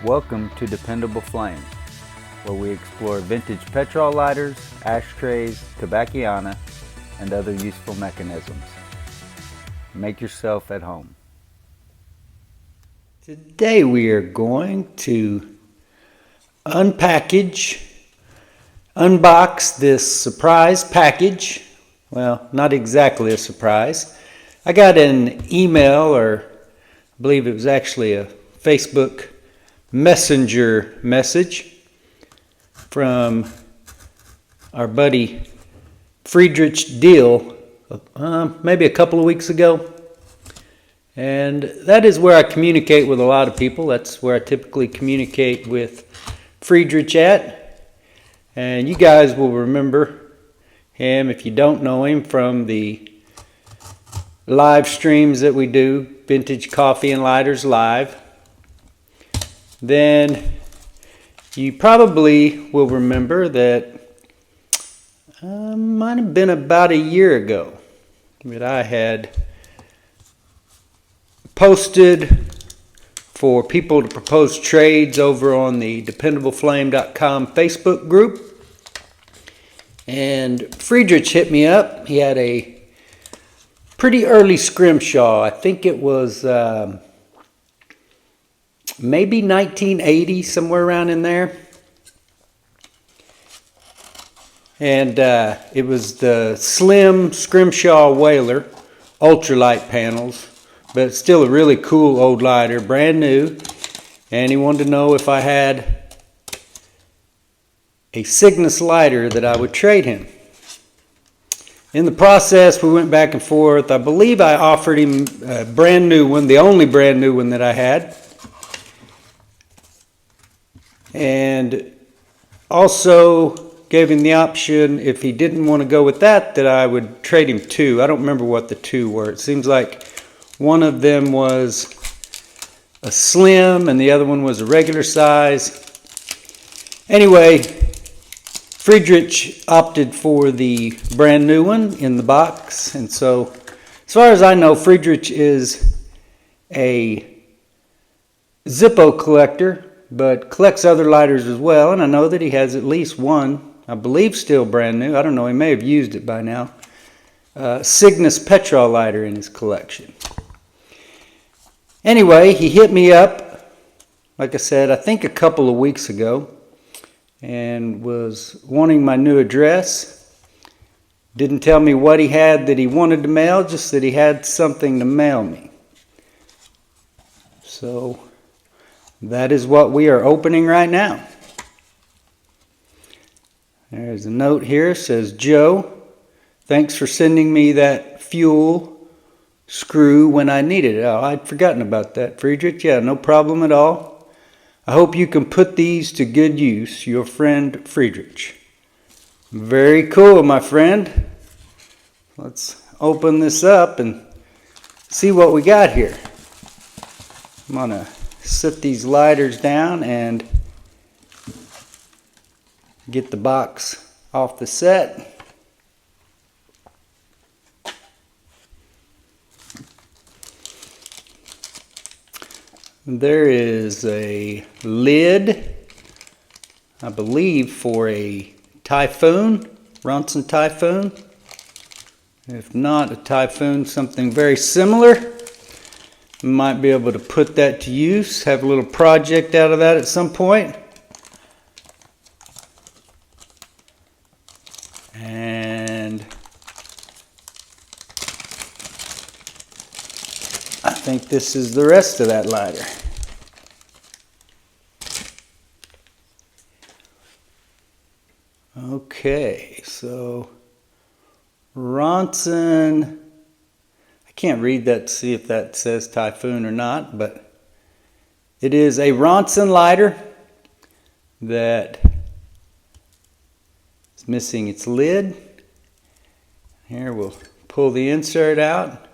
Welcome to Dependable Flame, where we explore vintage petrol lighters, ashtrays, tobacconiana, and other useful mechanisms. Make yourself at home. Today we are going to unbox this surprise package. Well, not exactly a surprise. I got an email, or I believe it was actually a Facebook Messenger message from our buddy Friedrich Diehl maybe a couple of weeks ago. And that is where I communicate with a lot of people. That's where I typically communicate with Friedrich at. And you guys will remember him, if you don't know him, from the live streams that we do, Vintage Coffee and Lighters Live. Then you probably will remember that might have been about a year ago that I had posted for people to propose trades over on the dependableflame.com Facebook group. And Friedrich hit me up. He had a pretty early scrimshaw. I think it was maybe 1980, somewhere around in there. And it was the slim scrimshaw whaler, ultralight panels, but still a really cool old lighter, brand new. And he wanted to know if I had a Cygnus lighter that I would trade him. In the process, we went back and forth. I believe I offered him a brand new one, the only brand new one that I had. And also gave him the option, if he didn't want to go with that, that I would trade him two. I don't remember what the two were. It seems like one of them was a slim and the other one was a regular size. Anyway, Friedrich opted for the brand new one in the box. And so, as far as I know, Friedrich is a Zippo collector, but collects other lighters as well. And I know that he has at least one, I believe still brand new, I don't know, he may have used it by now, Cygnus petrol lighter in his collection. Anyway, he hit me up, like I said, I think a couple of weeks ago, and was wanting my new address. Didn't tell me what he had that he wanted to mail, just that he had something to mail me. So that is what we are opening right now. There's a note here, says, Joe, thanks for sending me that fuel screw when I needed it. Oh, I'd forgotten about that, Friedrich. Yeah, no problem at all. I hope you can put these to good use. Your friend, Friedrich. Very cool, my friend. Let's open this up and see what we got here. I'm going to sit these lighters down and get the box off the set. There is a lid, I believe, for a Typhoon, Ronson Typhoon. If not a Typhoon, something very similar. Might be able to put that to use, have a little project out of that at some point. And I think this is the rest of that lighter. Okay, so Ronson, I can't read that to see if that says Typhoon or not, but it is a Ronson lighter that is missing its lid. Here we'll pull the insert out,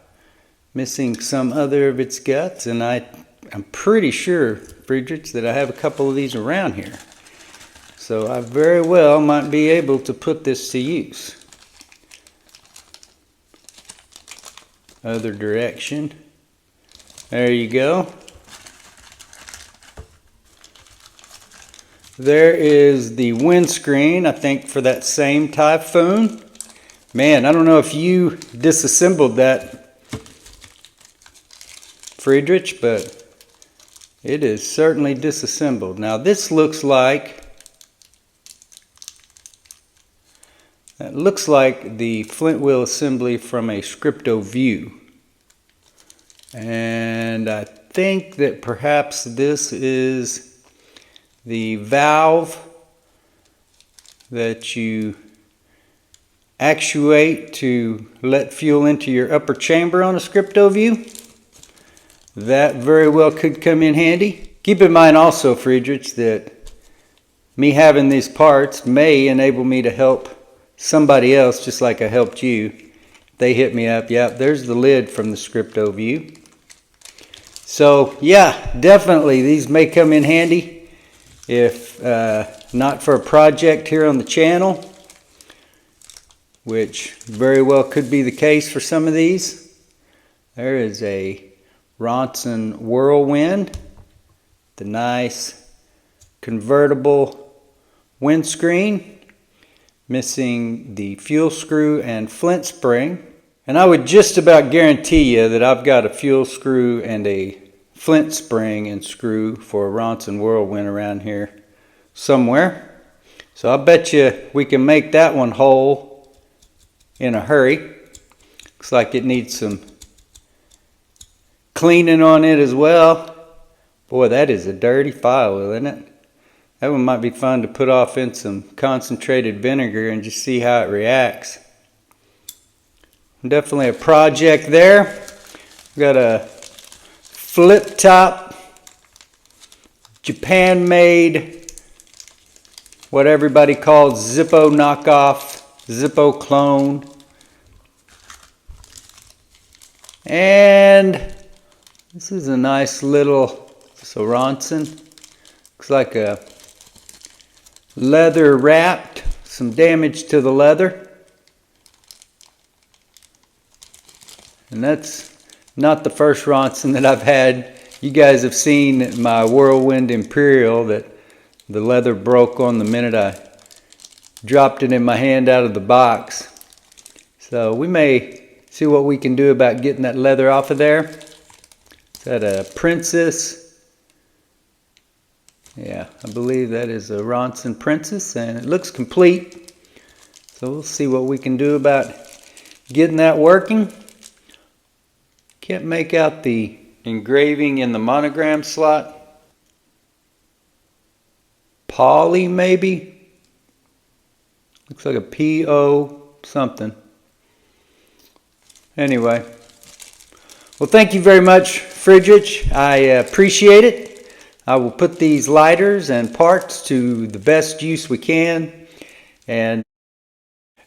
missing some other of its guts, and I'm pretty sure, Friedrich, that I have a couple of these around here. So I very well might be able to put this to use. Other direction. There you go. There is the windscreen, I think, for that same Typhoon. Man, I don't know if you disassembled that, Friedrich, but it is certainly disassembled. Now this looks like, that looks like the flint wheel assembly from a Scripto View. And I think that perhaps this is the valve that you actuate to let fuel into your upper chamber on a Scripto View. That very well could come in handy. Keep in mind also, Friedrich, that me having these parts may enable me to help somebody else just like I helped you. They hit me up. Yep, there's the lid from the Scripto View. So yeah, definitely these may come in handy if not for a project here on the channel, which very well could be the case for some of these. There is a Ronson Whirlwind, the nice convertible windscreen, missing the fuel screw and flint spring. And I would just about guarantee you that I've got a fuel screw and a flint spring and screw for a Ronson Whirlwind around here somewhere. So I bet you we can make that one whole in a hurry. Looks like it needs some cleaning on it as well. Boy, that is a dirty file wheel, isn't it? That one might be fun to put off in some concentrated vinegar and just see how it reacts. Definitely a project there. We've got a flip top, Japan-made, what everybody calls Zippo knockoff, Zippo clone. And this is a nice little Ronson. Looks like a leather wrapped, some damage to the leather. And that's not the first Ronson that I've had. You guys have seen my Whirlwind Imperial that the leather broke on the minute I dropped it in my hand out of the box. So we may see what we can do about getting that leather off of there. Is that a Princess? Yeah, I believe that is a Ronson Princess, and it looks complete. So we'll see what we can do about getting that working. Can't make out the engraving in the monogram slot. Poly maybe? Looks like a P-O something. Anyway. Well, thank you very much, Friedrich. I appreciate it. I will put these lighters and parts to the best use we can. And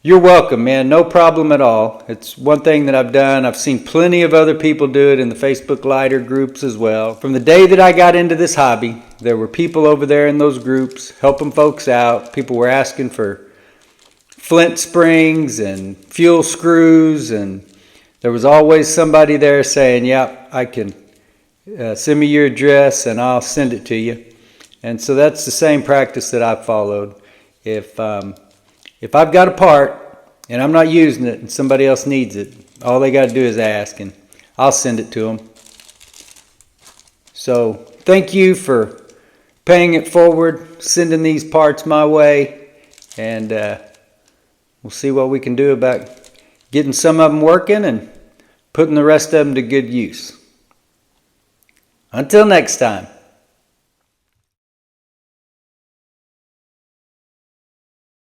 you're welcome, man. No problem at all. It's one thing that I've done. I've seen plenty of other people do it in the Facebook lighter groups as well. From the day that I got into this hobby, there were people over there in those groups helping folks out. People were asking for flint springs and fuel screws, and there was always somebody there saying, yep, I can send me your address and I'll send it to you. And so that's the same practice that I've followed. If I've got a part and I'm not using it and somebody else needs it, all they got to do is ask and I'll send it to them. So thank you for paying it forward, sending these parts my way, and we'll see what we can do about getting some of them working and putting the rest of them to good use. Until next time.